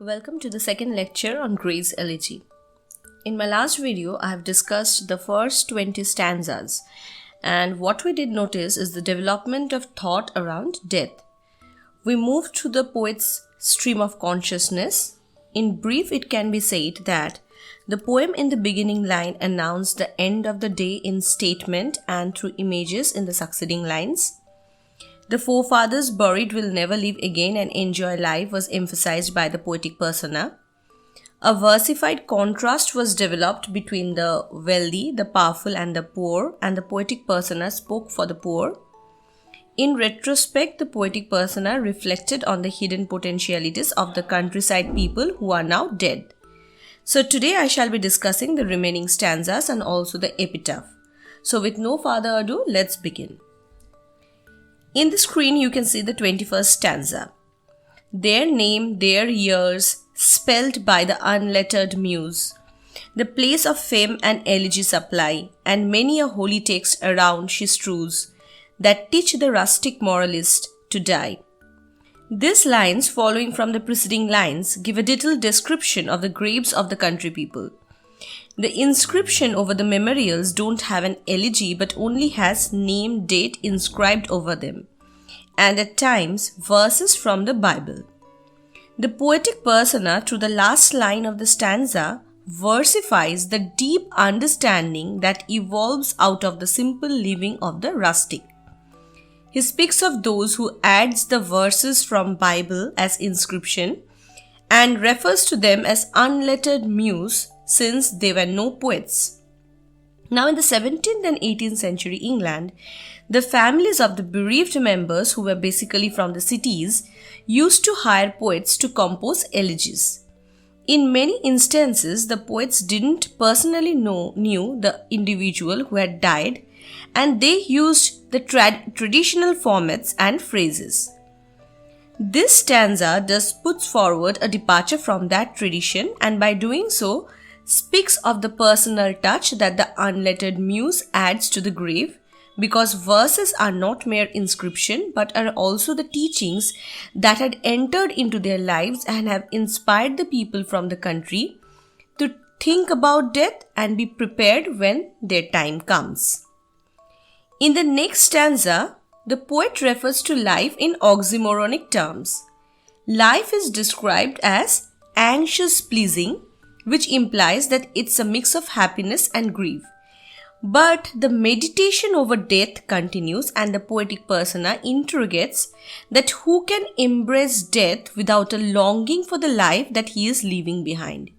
Welcome to the second lecture on Gray's Elegy. In my last video, I have discussed the first 20 stanzas, and what we did notice is the development of thought around death. We moved to the poet's stream of consciousness. In brief, it can be said that the poem in the beginning line announced the end of the day in statement and through images in the succeeding lines. The forefathers buried will never live again and enjoy life was emphasized by the poetic persona. A versified contrast was developed between the wealthy, the powerful and the poor, and the poetic persona spoke for the poor. In retrospect, the poetic persona reflected on the hidden potentialities of the countryside people who are now dead. So today I shall be discussing the remaining stanzas and also the epitaph. So with no further ado, let's begin. In the screen, you can see the 21st stanza. Their name, their years, spelled by the unlettered muse. The place of fame and elegy supply, and many a holy text around she strews, that teach the rustic moralist to die. These lines, following from the preceding lines, give a detailed description of the graves of the country people. The inscription over the memorials don't have an elegy but only has name, date inscribed over them, and at times verses from the Bible. The poetic persona through the last line of the stanza versifies the deep understanding that evolves out of the simple living of the rustic. He speaks of those who adds the verses from Bible as inscription and refers to them as unlettered muse since they were no poets. Now in the 17th and 18th century England, the families of the bereaved members who were basically from the cities used to hire poets to compose elegies. In many instances, the poets didn't personally knew the individual who had died, and they used the traditional formats and phrases. This stanza thus puts forward a departure from that tradition, and by doing so, speaks of the personal touch that the unlettered muse adds to the grave, because verses are not mere inscription but are also the teachings that had entered into their lives and have inspired the people from the country to think about death and be prepared when their time comes. In the next stanza, the poet refers to life in oxymoronic terms. Life is described as anxious pleasing, which implies that it's a mix of happiness and grief. But the meditation over death continues and the poetic persona interrogates that who can embrace death without a longing for the life that he is leaving behind.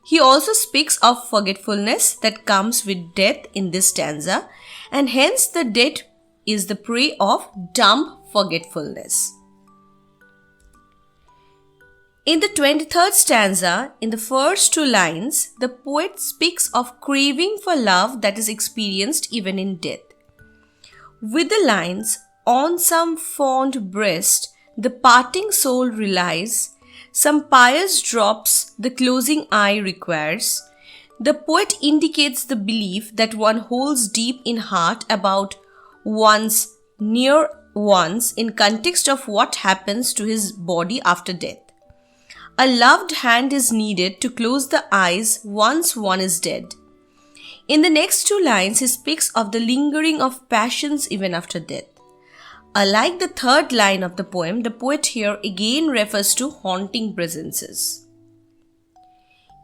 He also speaks of forgetfulness that comes with death in this stanza, and hence the dead is the prey of dumb forgetfulness. In the 23rd stanza, in the first two lines, the poet speaks of craving for love that is experienced even in death. With the lines, on some fond breast, the parting soul relies, some pious drops the closing eye requires, the poet indicates the belief that one holds deep in heart about one's near ones in context of what happens to his body after death. A loved hand is needed to close the eyes once one is dead. In the next two lines, he speaks of the lingering of passions even after death. Unlike the third line of the poem, the poet here again refers to haunting presences.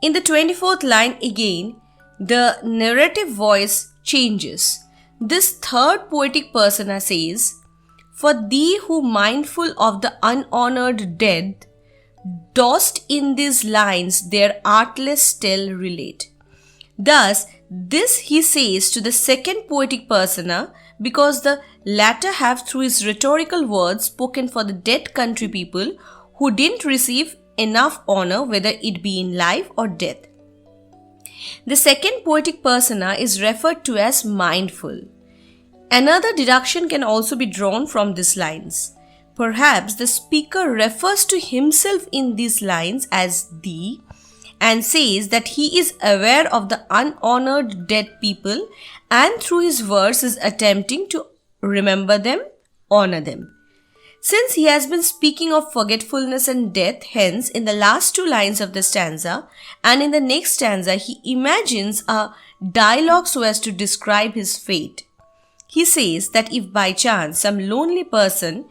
In the 24th line again, the narrative voice changes. This third poetic persona says, "For thee who mindful of the unhonored dead, dost in these lines their artless tale relate." Thus, this he says to the second poetic persona because the latter have through his rhetorical words spoken for the dead country people who didn't receive enough honor whether it be in life or death. The second poetic persona is referred to as mindful. Another deduction can also be drawn from these lines. Perhaps the speaker refers to himself in these lines as thee and says that he is aware of the unhonored dead people and through his verse is attempting to remember them, honor them. Since he has been speaking of forgetfulness and death, hence, in the last two lines of the stanza and in the next stanza, he imagines a dialogue so as to describe his fate. He says that if by chance some lonely person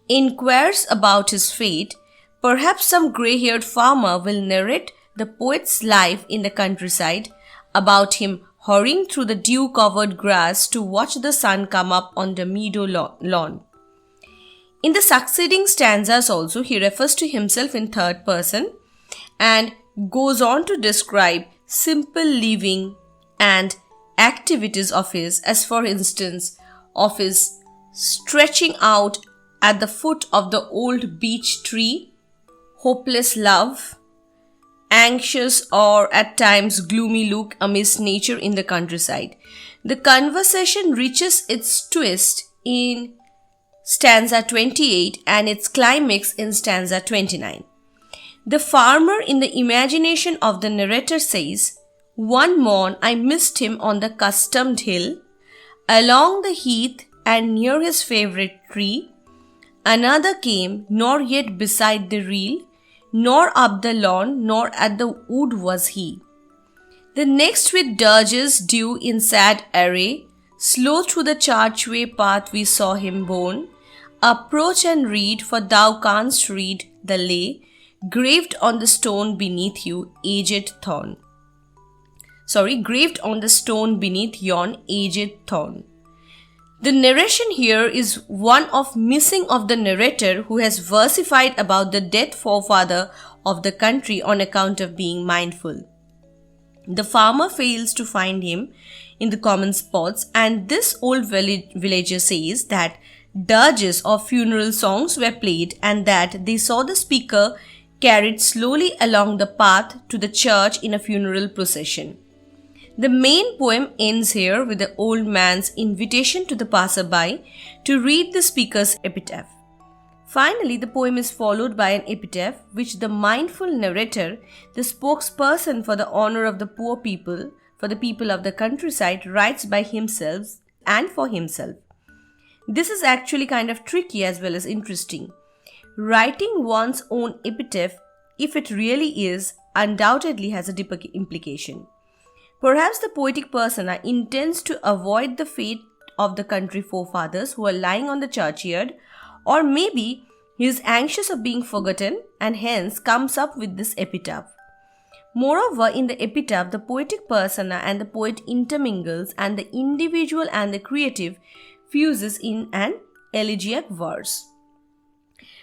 inquires about his fate, perhaps some grey-haired farmer will narrate the poet's life in the countryside, about him hurrying through the dew-covered grass to watch the sun come up on the meadow lawn. In the succeeding stanzas also, he refers to himself in third person and goes on to describe simple living and activities of his, as for instance, of his stretching out at the foot of the old beech tree, hopeless love, anxious or at times gloomy look amidst nature in the countryside. The conversation reaches its twist in stanza 28 and its climax in stanza 29. The farmer in the imagination of the narrator says, "One morn I missed him on the customed hill, along the heath and near his favourite tree. Another came, nor yet beside the reel, nor up the lawn, nor at the wood was he. The next with dirges due in sad array, slow through the churchway path we saw him borne. Approach and read, for thou canst read the lay, graved on the stone beneath you, aged thorn." Graved on the stone beneath yon aged thorn. The narration here is one of missing of the narrator who has versified about the dead forefather of the country on account of being mindful. The farmer fails to find him in the common spots, and this old villager says that dirges or funeral songs were played and that they saw the speaker carried slowly along the path to the church in a funeral procession. The main poem ends here with the old man's invitation to the passerby to read the speaker's epitaph. Finally, the poem is followed by an epitaph which the mindful narrator, the spokesperson for the honor of the poor people, for the people of the countryside, writes by himself and for himself. This is actually kind of tricky as well as interesting. Writing one's own epitaph, if it really is, undoubtedly has a deeper implication. Perhaps the poetic persona intends to avoid the fate of the country forefathers who are lying on the churchyard, or maybe he is anxious of being forgotten and hence comes up with this epitaph. Moreover, in the epitaph, the poetic persona and the poet intermingles, and the individual and the creative fuses in an elegiac verse.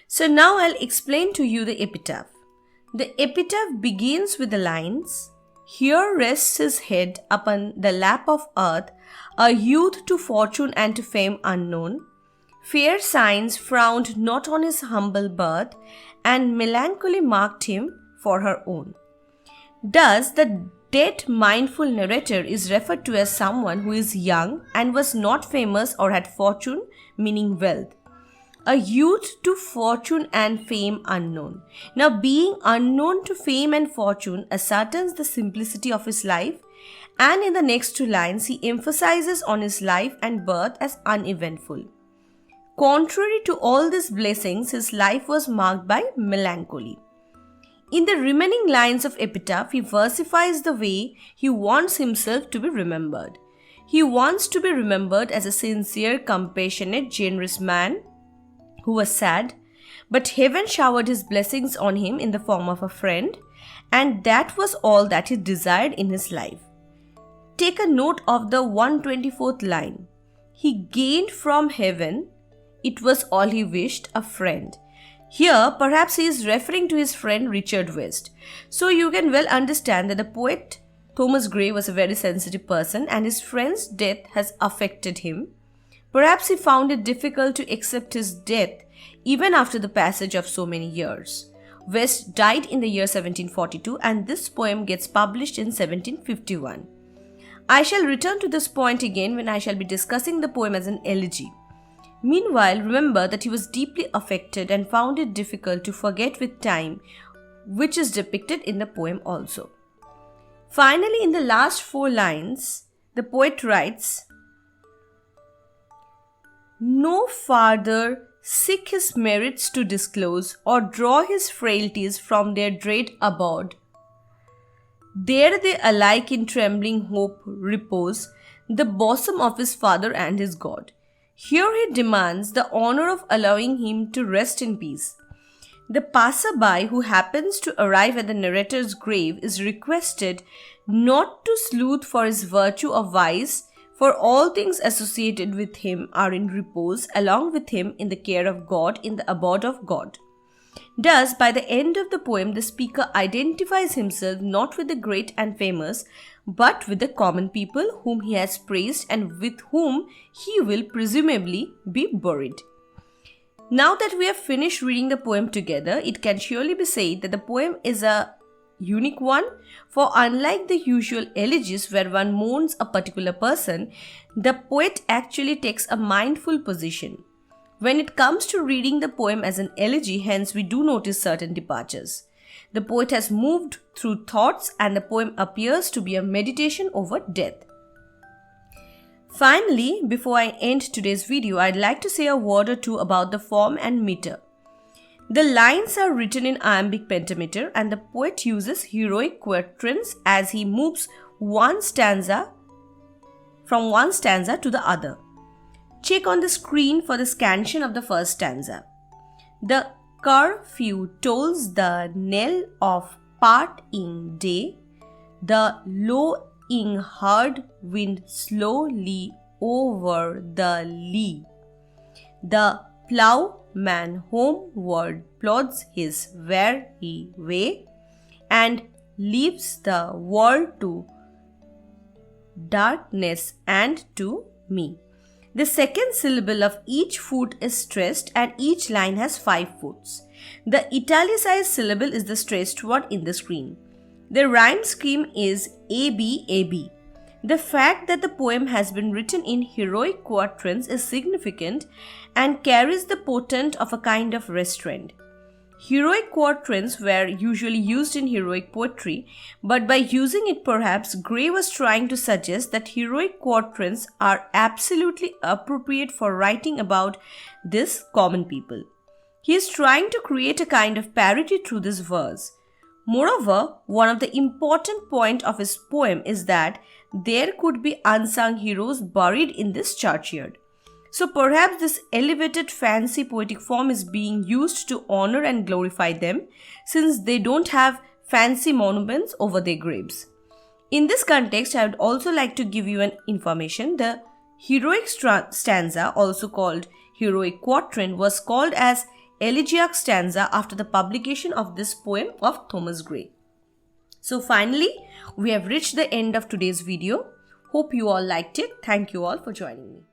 So now I'll explain to you the epitaph. The epitaph begins with the lines, "Here rests his head upon the lap of earth, a youth to fortune and to fame unknown. Fair signs frowned not on his humble birth, and melancholy marked him for her own." Thus, the dead mindful narrator is referred to as someone who is young and was not famous or had fortune, meaning wealth. A youth to fortune and fame unknown. Now, being unknown to fame and fortune ascertains the simplicity of his life, and in the next two lines, he emphasizes on his life and birth as uneventful. Contrary to all these blessings, his life was marked by melancholy. In the remaining lines of epitaph, he versifies the way he wants himself to be remembered. He wants to be remembered as a sincere, compassionate, generous man who was sad, but heaven showered his blessings on him in the form of a friend, and that was all that he desired in his life. Take a note of the 124th line. He gained from heaven, it was all he wished, a friend. Here, perhaps he is referring to his friend Richard West. So you can well understand that the poet Thomas Gray was a very sensitive person, and his friend's death has affected him. Perhaps he found it difficult to accept his death even after the passage of so many years. West died in the year 1742, and this poem gets published in 1751. I shall return to this point again when I shall be discussing the poem as an elegy. Meanwhile, remember that he was deeply affected and found it difficult to forget with time, which is depicted in the poem also. Finally, in the last 4 lines, the poet writes, "No farther seek his merits to disclose, or draw his frailties from their dread abode. There they alike in trembling hope repose, the bosom of his Father and his God. Here he demands the honor of allowing him to rest in peace. The passerby who happens to arrive at the narrator's grave is requested not to sleuth for his virtue or vice, for all things associated with him are in repose along with him in the care of God in the abode of God. Thus, by the end of the poem, the speaker identifies himself not with the great and famous, but with the common people whom he has praised and with whom he will presumably be buried. Now that we have finished reading the poem together, it can surely be said that the poem is a unique one, for unlike the usual elegies where one mourns a particular person, the poet actually takes a mindful position. When it comes to reading the poem as an elegy, hence we do notice certain departures. The poet has moved through thoughts and the poem appears to be a meditation over death. Finally, before I end today's video, I'd like to say a word or two about the form and meter. The lines are written in iambic pentameter and the poet uses heroic quatrains as he moves from one stanza to the other. Check on the screen for the scansion of the first stanza. The curfew tolls the knell of parting day. The lowing hard wind slowly over the lea. The ploughman homeward plods his weary way and leaves the world to darkness and to me. The second syllable of each foot is stressed and each line has 5 foots. The italicized syllable is the stressed one in the screen. The rhyme scheme is AB, AB. The fact that the poem has been written in heroic quatrains is significant and carries the portent of a kind of restraint. Heroic quatrains were usually used in heroic poetry, but by using it perhaps Gray was trying to suggest that heroic quatrains are absolutely appropriate for writing about this common people. He is trying to create a kind of parody through this verse. Moreover, one of the important points of his poem is that there could be unsung heroes buried in this churchyard. So perhaps this elevated fancy poetic form is being used to honor and glorify them, since they don't have fancy monuments over their graves. In this context, I would also like to give you an information. The heroic stanza, also called heroic quatrain, was called as Elegiac stanza after the publication of this poem of Thomas Gray. So finally, we have reached the end of today's video. Hope you all liked it. Thank you all for joining me.